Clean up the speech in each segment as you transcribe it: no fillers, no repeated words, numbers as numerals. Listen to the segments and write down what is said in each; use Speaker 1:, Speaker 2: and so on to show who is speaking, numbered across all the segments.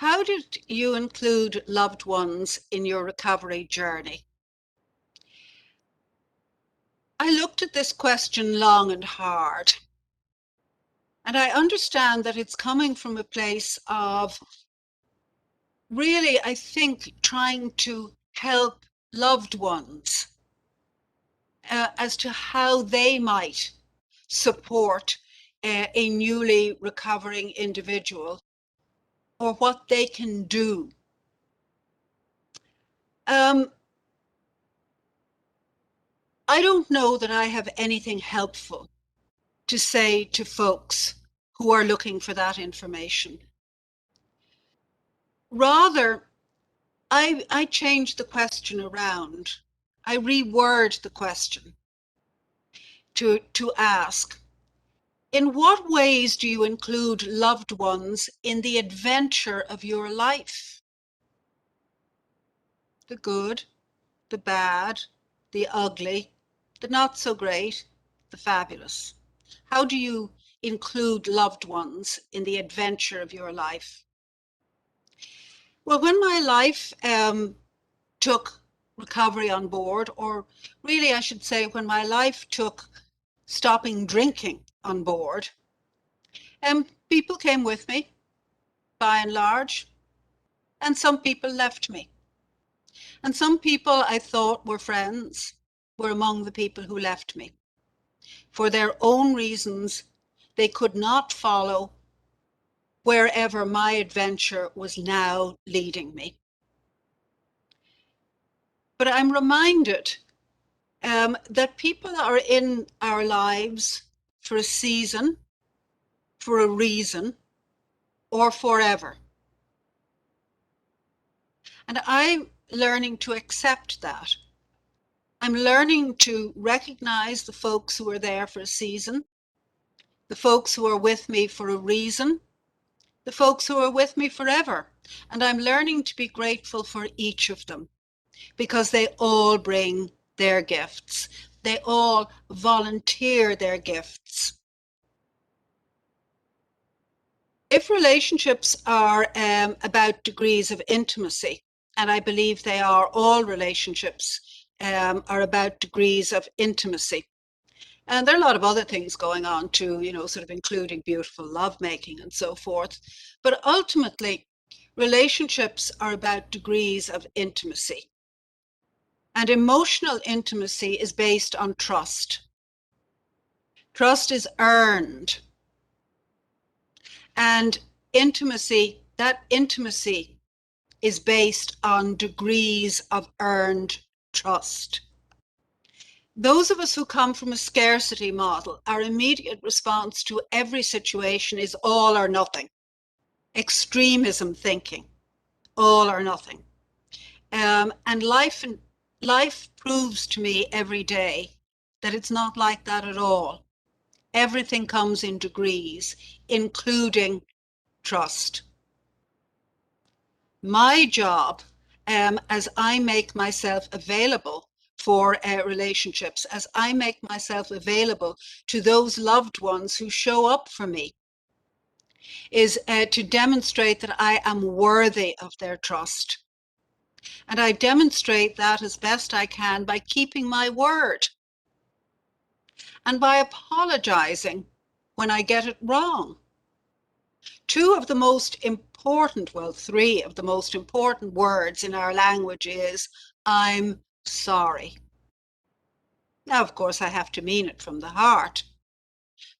Speaker 1: How did you include loved ones in your recovery journey? I looked at this question long and hard, and I understand that it's coming from a place of really, I think, trying to help loved ones as to how they might support a newly recovering individual or what they can do. Um, I don't know that I have anything helpful to say to folks who are looking for that information. Rather, I change the question around. I reword the question to ask, in what ways do you include loved ones in the adventure of your life? The good, the bad, the ugly, the not so great, the fabulous. How do you include loved ones in the adventure of your life? Well, when my life took recovery on board, or really I should say when my life took stopping drinking on board, people came with me by and large, and some people left me. And some people I thought were friends were among the people who left me. For their own reasons, they could not follow wherever my adventure was now leading me. But I'm reminded that people are in our lives for a season, for a reason, or forever. And I'm learning to accept that. I'm learning to recognize the folks who are there for a season, the folks who are with me for a reason, the folks who are with me forever. And I'm learning to be grateful for each of them because they all bring their gifts. They all volunteer their gifts. If relationships are about degrees of intimacy, and I believe they are, all relationships are about degrees of intimacy. And there are a lot of other things going on too, sort of including beautiful lovemaking and so forth. But ultimately, relationships are about degrees of intimacy. And emotional intimacy is based on trust. Trust is earned. And that intimacy is based on degrees of earned trust. Those of us who come from a scarcity model, our immediate response to every situation is all or nothing. Extremism thinking, all or nothing. And life proves to me every day that it's not like that at all. Everything comes in degrees, including trust. My job, as I make myself available for relationships, as I make myself available to those loved ones who show up for me, is to demonstrate that I am worthy of their trust. And I demonstrate that as best I can by keeping my word and by apologizing when I get it wrong. Two of the most important, well, three of the most important words in our language is, I'm sorry. Now, of course, I have to mean it from the heart,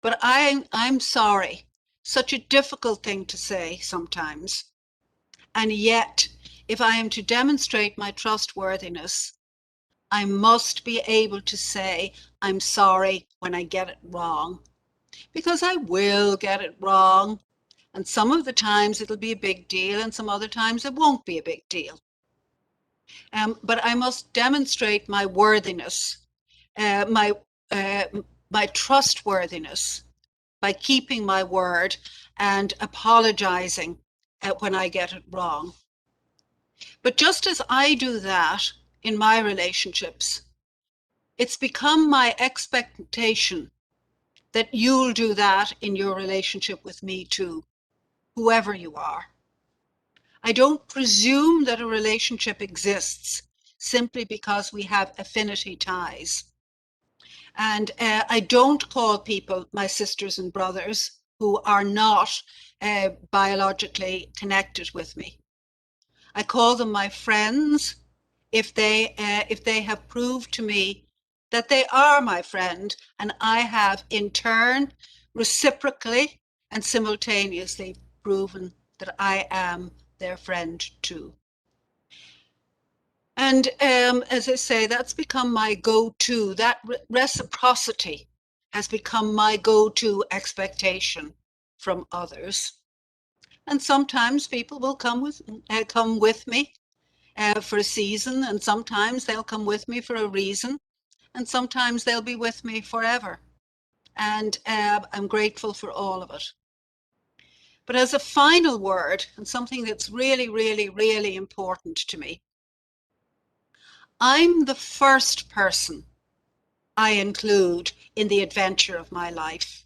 Speaker 1: but I'm sorry. Such a difficult thing to say sometimes. And yet, if I am to demonstrate my trustworthiness, I must be able to say, I'm sorry when I get it wrong, because I will get it wrong. And some of the times it'll be a big deal, and some other times it won't be a big deal. But I must demonstrate my worthiness, uh, my uh, my trustworthiness by keeping my word and apologizing when I get it wrong. But just as I do that in my relationships, it's become my expectation that you'll do that in your relationship with me too, whoever you are. I don't presume that a relationship exists simply because we have affinity ties. And I don't call people my sisters and brothers who are not biologically connected with me. I call them my friends if they have proved to me that they are my friend, and I have in turn reciprocally and simultaneously proven that I am their friend too. And as I say, that's become my go-to. That reciprocity has become my go-to expectation from others. And sometimes people will come with me for a season, and sometimes they'll come with me for a reason, and sometimes they'll be with me forever. And I'm grateful for all of it. But as a final word, and something that's really, really, really important to me, I'm the first person I include in the adventure of my life.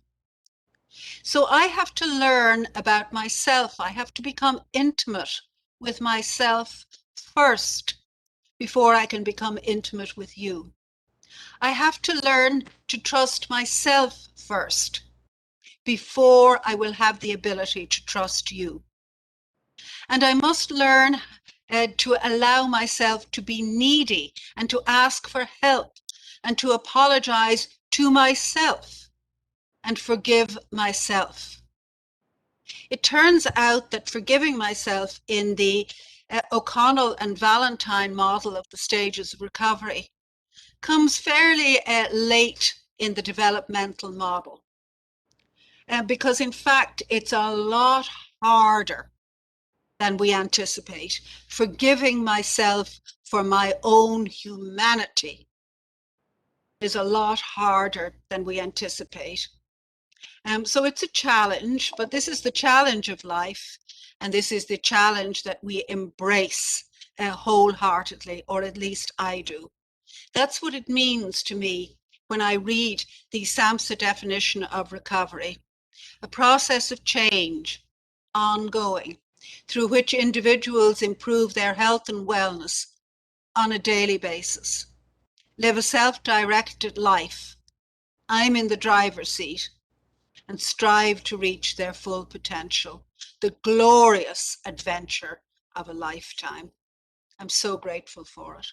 Speaker 1: So I have to learn about myself. I have to become intimate with myself first before I can become intimate with you. I have to learn to trust myself first before I will have the ability to trust you. And I must learn to allow myself to be needy and to ask for help and to apologize to myself and forgive myself. It turns out that forgiving myself in the O'Connell and Valentine model of the stages of recovery comes fairly late in the developmental model. Because in fact, it's a lot harder than we anticipate. Forgiving myself for my own humanity is a lot harder than we anticipate. So it's a challenge, but this is the challenge of life, and this is the challenge that we embrace wholeheartedly, or at least I do. That's what it means to me when I read the SAMHSA definition of recovery, a process of change, ongoing, through which individuals improve their health and wellness on a daily basis, live a self-directed life. I'm in the driver's seat, and strive to reach their full potential, the glorious adventure of a lifetime. I'm so grateful for it.